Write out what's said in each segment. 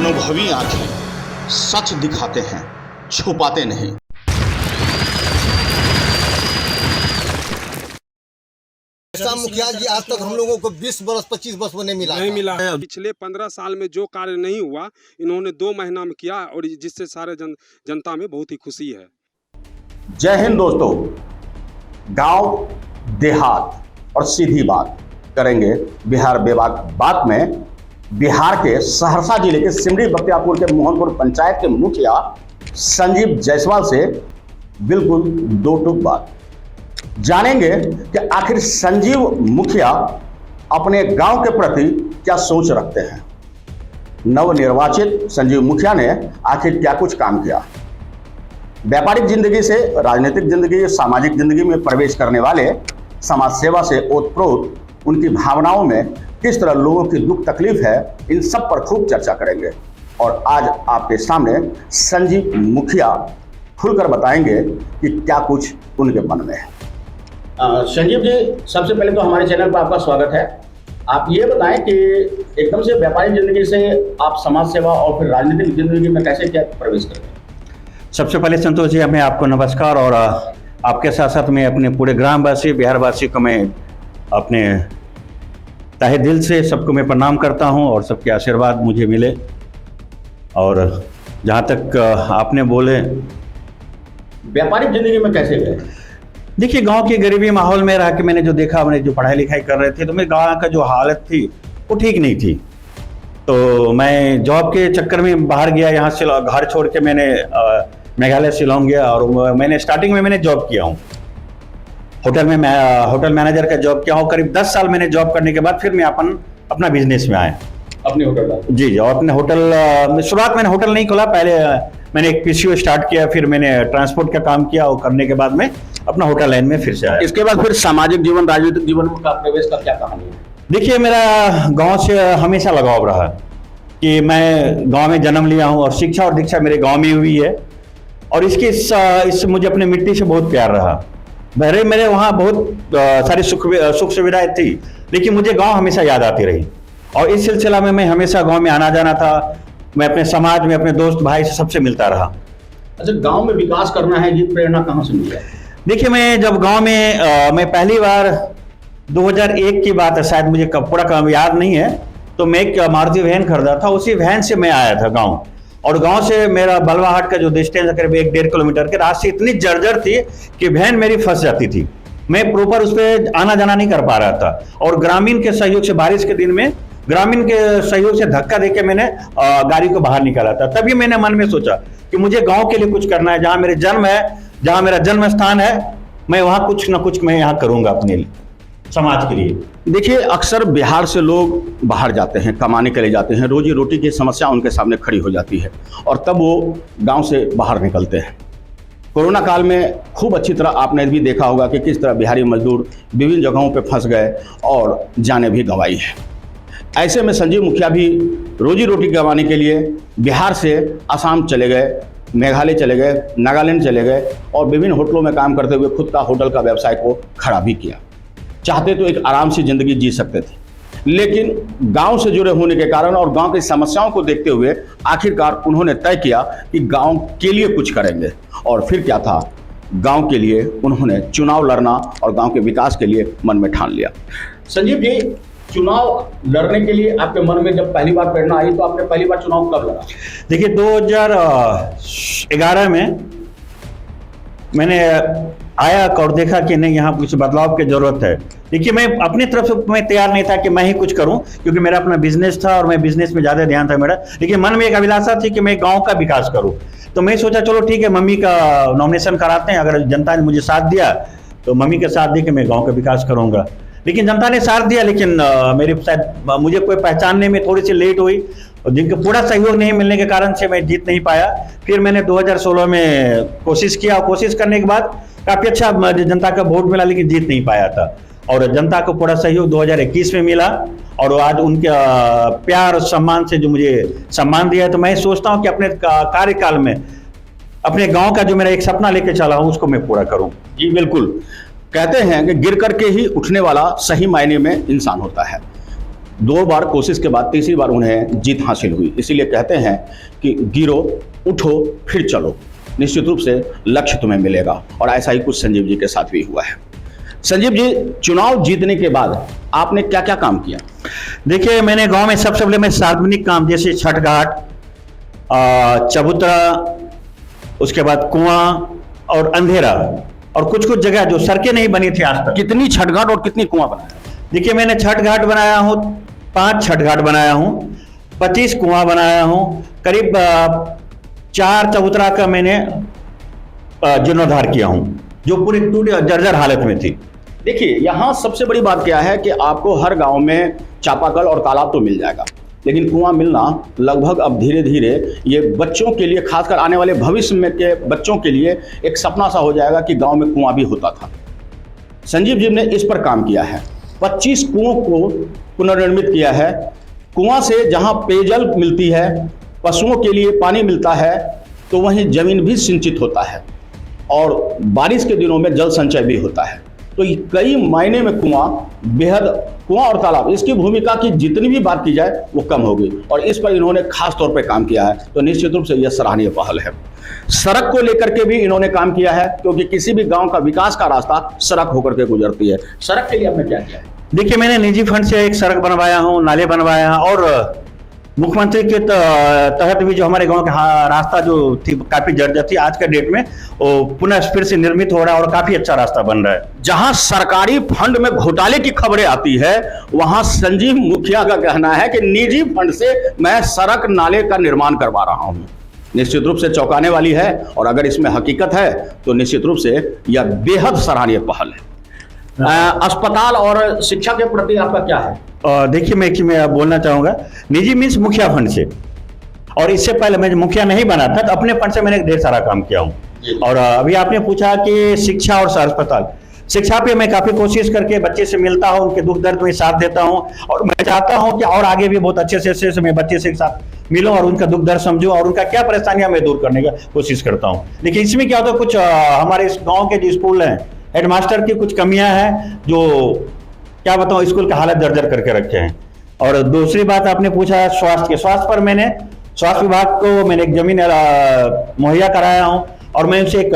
अनुभवी आंखें सच दिखाते हैं, छुपाते नहीं। ऐसा मुखिया जी आज तक हम लोगों को 20 वर्ष 25 वर्ष में नहीं मिला है। पिछले 15 साल में जो कार्य नहीं हुआ इन्होंने 2 महीना में किया और जिससे सारे जनता में बहुत ही खुशी है। जय हिंद दोस्तों, गांव देहात और सीधी बात करेंगे बिहार बेबाक बात में। बिहार के सहरसा जिले के सिमरी बख्तियारपुर के मोहनपुर पंचायत के मुखिया संजीव जायसवाल से बिल्कुल दो टूक बात जानेंगे कि आखिर संजीव मुखिया अपने गांव के प्रति क्या सोच रखते हैं। नवनिर्वाचित संजीव मुखिया ने आखिर क्या कुछ काम किया। व्यापारिक जिंदगी से राजनीतिक जिंदगी, सामाजिक जिंदगी में प्रवेश करने वाले समाज सेवा से ओतप्रोत उनकी भावनाओं में किस तरह लोगों की दुख तकलीफ है, इन सब पर खूब चर्चा करेंगे। और आज आपके सामने संजीव मुखिया खुलकर बताएंगे कि क्या कुछ उनके मन में है। संजीव जी, सबसे पहले तो हमारे चैनल पर आपका स्वागत है। आप ये बताएं कि एकदम से व्यापारिक जिंदगी से आप समाज सेवा और फिर राजनीतिक जिंदगी में कैसे क्या प्रवेश करते हैं। सबसे पहले संतोष जी, मैं आपको नमस्कार और आपके साथ साथ मैं अपने पूरे ग्रामवासी बिहारवासी को मैं अपने तहे दिल से सबको मैं प्रणाम करता हूं और सबके आशीर्वाद मुझे मिले। और जहां तक आपने बोले व्यापारिक जिंदगी में कैसे गए। देखिए, गांव के गरीबी माहौल में रह के मैंने जो देखा, मैंने जो पढ़ाई लिखाई कर रहे थे, तो मेरे गांव का जो हालत थी वो ठीक नहीं थी। तो मैं जॉब के चक्कर में बाहर गया, यहाँ से घर छोड़ के मैंने मेघालय शिलोंग गया और मैंने स्टार्टिंग में मैंने जॉब किया हूँ होटल में। मैं होटल मैनेजर का जॉब किया हूँ। करीब 10 साल मैंने जॉब करने के बाद फिर मैं अपना बिजनेस में आया। अपने होटल का? जी, और अपने होटल शुरुआत मैंने होटल नहीं खोला, पहले मैंने एक पीसीओ स्टार्ट किया, फिर मैंने ट्रांसपोर्ट का काम किया और करने के बाद में अपना होटल लाइन में फिर से आया। इसके बाद फिर सामाजिक जीवन, राजनीतिक जीवन का प्रवेश का क्या कहानी है। देखिए, मेरा गांव से हमेशा लगाव रहा कि मैं गांव में जन्म लिया हूं और शिक्षा और दीक्षा मेरे गांव में हुई है और इस मुझे अपने मिट्टी से बहुत प्यार रहा। मेरे वहाँ बहुत सारी सुख सुविधाएं थी, लेकिन मुझे गांव हमेशा याद आती रही और इस सिलसिला में मैं हमेशा गांव में आना जाना था। मैं अपने समाज में अपने दोस्त भाई से सबसे मिलता रहा। अच्छा, गांव में विकास करना है, ये प्रेरणा कहाँ से मिली? देखिए, मैं जब गांव में मैं पहली बार 2001 की बात है, शायद मुझे पूरा याद नहीं है, तो मैं एक मारुति वैन खरीदा था। उसी वैन से मैं आया था गांव, और गांव से मेरा बलवाहट का जो डिस्टेंस है करीब 1-1.5 किलोमीटर के रास्ते इतनी जर्जर थी कि वैन मेरी फंस जाती थी। मैं प्रॉपर उस पर आना जाना नहीं कर पा रहा था और ग्रामीण के सहयोग से, बारिश के दिन में ग्रामीण के सहयोग से धक्का देके मैंने गाड़ी को बाहर निकाला था। तभी मैंने मन में सोचा कि मुझे गाँव के लिए कुछ करना है। जहाँ मेरे जन्म है, जहाँ मेरा जन्म स्थान है, मैं वहाँ कुछ ना कुछ मैं यहाँ करूँगा अपने लिए, समाज के लिए। देखिए, अक्सर बिहार से लोग बाहर जाते हैं, कमाने के लिए जाते हैं, रोजी रोटी की समस्या उनके सामने खड़ी हो जाती है और तब वो गांव से बाहर निकलते हैं। कोरोना काल में खूब अच्छी तरह आपने भी देखा होगा कि किस तरह बिहारी मजदूर विभिन्न जगहों पे फंस गए और जानें भी गंवाई है। ऐसे में संजीव मुखिया भी रोजी रोटी कमाने के लिए बिहार से असम चले गए, मेघालय चले गए, नागालैंड चले गए और विभिन्न होटलों में काम करते हुए खुद का होटल का व्यवसाय को खड़ा भी किया। चाहते तो एक आराम से ज़िंदगी जी सकते थे, लेकिन गांव से जुड़े होने के कारण और गांव की समस्याओं को देखते हुए आखिरकार उन्होंने तय किया कि गांव के लिए कुछ करेंगे। और फिर क्या था, गांव के लिए उन्होंने चुनाव लड़ना और गांव के विकास के लिए मन में ठान लिया। संजीव जी, चुनाव लड़ने के लिए आपके मन में जब पहली बार प्रेरणा आई तो आपने पहली बार चुनाव कब लड़ा? देखिए, 2011 में मैंने आया और देखा कि नहीं, यहाँ कुछ बदलाव की जरूरत है। देखिए, मैं अपनी तरफ से मैं तैयार नहीं था कि मैं ही कुछ करूं, क्योंकि मेरा अपना बिजनेस था और मैं बिजनेस में ज़्यादा ध्यान था मेरा। लेकिन मन में एक अभिलाषा थी कि मैं गांव का विकास करूं। तो मैं सोचा चलो ठीक है, मम्मी का नॉमिनेशन कराते हैं, अगर जनता ने मुझे साथ दिया तो मम्मी का साथ दे के मैं गाँव का विकास करूँगा। लेकिन जनता ने साथ दिया, लेकिन मेरे शायद मुझे कोई पहचानने में थोड़ी सी लेट हुई और जिनका पूरा सहयोग नहीं मिलने के कारण से मैं जीत नहीं पाया। फिर मैंने 2016 में कोशिश किया और कोशिश करने के बाद काफ़ी अच्छा जनता का वोट मिला, लेकिन जीत नहीं पाया था। और जनता को पूरा सहयोग 2021 में मिला और आज उनके प्यार और सम्मान से जो मुझे सम्मान दिया है, तो मैं सोचता हूँ कि अपने कार्यकाल में अपने गांव का जो मेरा एक सपना लेके चला हूँ उसको मैं पूरा करूँ। जी बिल्कुल, कहते हैं कि गिर करके ही उठने वाला सही मायने में इंसान होता है। 2 बार कोशिश के बाद तीसरी बार उन्हें जीत हासिल हुई। इसीलिए कहते हैं कि गिरो उठो फिर चलो, निश्चित रूप से लक्ष्य तुम्हें मिलेगा। और ऐसा ही कुछ संजीव जी के साथ भी हुआ है। संजीव जी, चुनाव जीतने के बाद आपने क्या क्या काम किया? देखिए, मैंने गांव में सबसे पहले मैं सार्वजनिक काम जैसे छठ घाट, चबूतरा, उसके बाद कुआं और अंधेरा, और कुछ कुछ जगह जो सड़कें नहीं बनी थी आज तक। कितनी छठ घाट और कितनी कुआं बनाया? देखिए, मैंने छठ घाट बनाया हूँ, 5 छठ घाट बनाया हूँ, 25 कुआं बनाया हूँ, करीब 4 चबूतरा का मैंने जीर्णोद्धार किया हूँ जो पूरी टूटी जर्जर हालत में थी। देखिए, यहाँ सबसे बड़ी बात क्या है कि आपको हर गांव में चापाकल और तालाब तो मिल जाएगा, लेकिन कुआं मिलना लगभग अब धीरे धीरे ये बच्चों के लिए, खासकर आने वाले भविष्य में के बच्चों के लिए एक सपना सा हो जाएगा कि गांव में कुआं भी होता था। संजीव जी ने इस पर काम किया है, 25 कुओं को पुनर्निर्मित किया है। कुआं से जहां पेयजल मिलती है, पशुओं के लिए पानी मिलता है, तो वहीं जमीन भी सिंचित होता है और बारिश के दिनों में जल संचय भी होता है। तो ये कई मायने में कुआं और तालाब, इसकी भूमिका की जितनी भी बात की जाए वो कम होगी, और इस पर इन्होंने खास तौर पे काम किया है। तो निश्चित रूप से यह सराहनीय पहल है। सड़क को लेकर के भी इन्होंने काम किया है, क्योंकि किसी भी गांव का विकास का रास्ता सड़क होकर के गुजरती है। सड़क के लिए आपने क्या किया है? देखिए, मैंने निजी फंड से एक सड़क बनवाया हूँ, नाले बनवाया है, और मुख्यमंत्री के तहत भी जो हमारे गांव का रास्ता जो थी काफी जर्जर थी, आज के डेट में वो पुनः फिर से निर्मित हो रहा है और काफी अच्छा रास्ता बन रहा है। जहां सरकारी फंड में घोटाले की खबरें आती है, वहां संजीव मुखिया का कहना है कि निजी फंड से मैं सड़क नाले का निर्माण करवा रहा हूं। निश्चित रूप से चौंकाने वाली है, और अगर इसमें हकीकत है तो निश्चित रूप से यह बेहद सराहनीय पहल है। अस्पताल और शिक्षा के प्रति आपका क्या है? देखिए, मैं बोलना चाहूंगा, निजी मीन्स मुखिया फंड से, और इससे पहले मैं मुखिया नहीं बना था तो अपने फंड से मैंने ढेर सारा काम किया हूँ। और अभी आपने पूछा कि शिक्षा और अस्पताल, शिक्षा पे मैं काफी कोशिश करके बच्चे से मिलता हूँ, उनके दुख दर्द में साथ देता हूँ, और मैं चाहता हूँ कि और आगे भी बहुत अच्छे से मैं बच्चे से साथ मिलूं और उनका दुख दर्द समझूं और उनका क्या परेशानियां मैं दूर करने का कोशिश करता हूँ। लेकिन इसमें क्या होता है, कुछ हमारे इस गाँव के जो स्कूल हैं, हेडमास्टर की कुछ कमियां हैं, जो क्या बताऊं, स्कूल का हालत जर्जर करके रखे हैं। और दूसरी बात आपने पूछा स्वास्थ्य पर, मैंने स्वास्थ्य विभाग को मैंने एक जमीन मुहैया कराया हूं, और मैं उनसे एक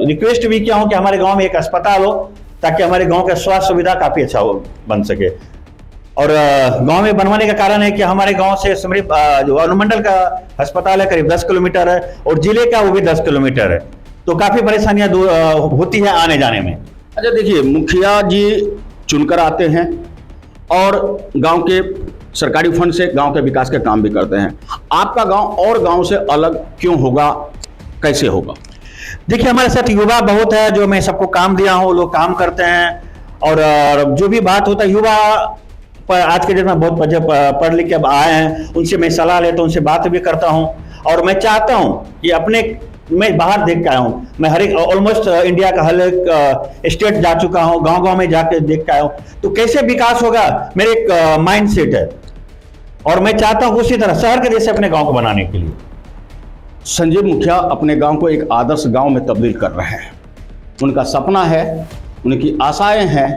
रिक्वेस्ट भी किया हूं कि हमारे गांव में एक अस्पताल हो, ताकि हमारे गांव का स्वास्थ्य सुविधा काफी अच्छा बन सके। और गांव में बनवाने का कारण है कि हमारे गांव से जो अनुमंडल का अस्पताल है करीब 10 किलोमीटर है, और जिले का वो भी 10 किलोमीटर है, तो काफी परेशानियां होती है आने जाने में। अच्छा, देखिए, मुखिया जी चुनकर आते हैं और गांव के सरकारी फंड से गांव के विकास के काम भी करते हैं। आपका गांव और गांव से अलग क्यों होगा, कैसे होगा? देखिए, हमारे साथ युवा बहुत है, जो मैं सबको काम दिया हूँ, लोग काम करते हैं, और जो भी बात होता है, युवा पर आज के डेट में बहुत पढ़ लिख के अब आए हैं, उनसे मैं सलाह लेता हूँ, उनसे बात भी करता हूँ। और मैं चाहता हूँ कि मैं बाहर देख के आया हूँ, मैं हर एक ऑलमोस्ट इंडिया का हर एक स्टेट जा चुका हूँ, गांव में जाके देख के आया हूँ, तो कैसे विकास होगा मेरे एक माइंड सेट है, और मैं चाहता हूँ उसी तरह शहर के जैसे अपने गांव को बनाने के लिए। संजीव मुखिया अपने गांव को एक आदर्श गांव में तब्दील कर रहे हैं। उनका सपना है, उनकी आशाएं हैं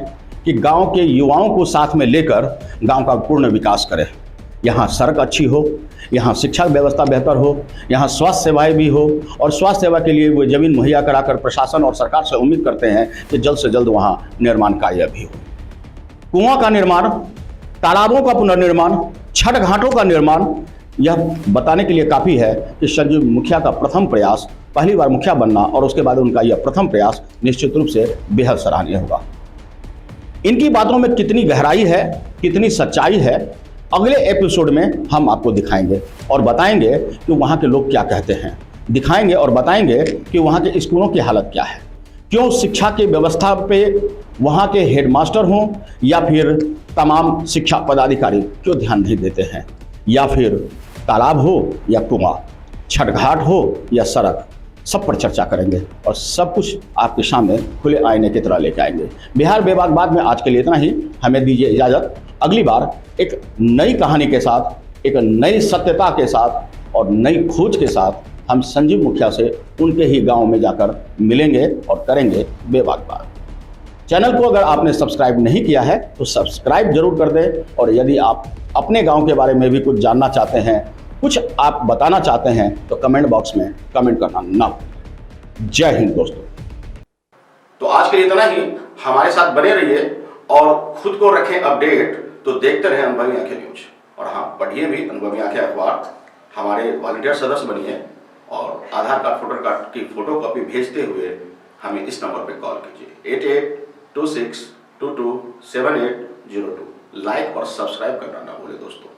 कि गांव के युवाओं को साथ में लेकर गांव का पूर्ण विकास करें। यहाँ सड़क अच्छी हो, यहाँ शिक्षा व्यवस्था बेहतर हो, यहाँ स्वास्थ्य सेवाएं भी हो, और स्वास्थ्य सेवा के लिए वो जमीन मुहैया कराकर प्रशासन और सरकार से उम्मीद करते हैं कि जल्द से जल्द वहाँ निर्माण कार्य भी हो। कुआं का निर्माण, तालाबों का पुनर्निर्माण, छठ घाटों का निर्माण, यह बताने के लिए काफ़ी है कि संजीव मुखिया का प्रथम प्रयास, पहली बार मुखिया बनना और उसके बाद उनका यह प्रथम प्रयास निश्चित रूप से बेहद सराहनीय होगा। इनकी बातों में कितनी गहराई है, कितनी सच्चाई है, अगले एपिसोड में हम आपको दिखाएंगे और बताएंगे कि वहाँ के लोग क्या कहते हैं, दिखाएंगे और बताएंगे कि वहाँ के स्कूलों की हालत क्या है, क्यों शिक्षा की व्यवस्था पे वहाँ के हेडमास्टर हों या फिर तमाम शिक्षा पदाधिकारी क्यों ध्यान नहीं देते हैं, या फिर तालाब हो या कुआं, छठ घाट हो या सड़क, सब पर चर्चा करेंगे और सब कुछ आपके सामने खुले आईने की तरह लेके आएंगे। बिहार बेबाक में आज के लिए इतना ही। हमें दीजिए इजाज़त। अगली बार एक नई कहानी के साथ, एक नई सत्यता के साथ और नई खोज के साथ हम संजीव मुखिया से उनके ही गांव में जाकर मिलेंगे और करेंगे बेबाक बात। चैनल को अगर आपने सब्सक्राइब नहीं किया है तो सब्सक्राइब जरूर कर दें, और यदि आप अपने गांव के बारे में भी कुछ जानना चाहते हैं, कुछ आप बताना चाहते हैं, तो कमेंट बॉक्स में कमेंट करना ना भूलें। जय हिंद दोस्तों। तो आज के लिए इतना ही। हमारे साथ बने रहिए और खुद को रखें अपडेट। तो देखते रहें अनुभवी आंखें न्यूज, और हाँ, पढ़िए भी अनुभवी आंखें अखबार। हमारे वॉलंटियर सदस्य बनिए और आधार कार्ड, वोटर कार्ड की फोटो कॉपी भेजते हुए हमें इस नंबर पर कॉल कीजिए 8826227802। लाइक और सब्सक्राइब करना ना भूलें दोस्तों।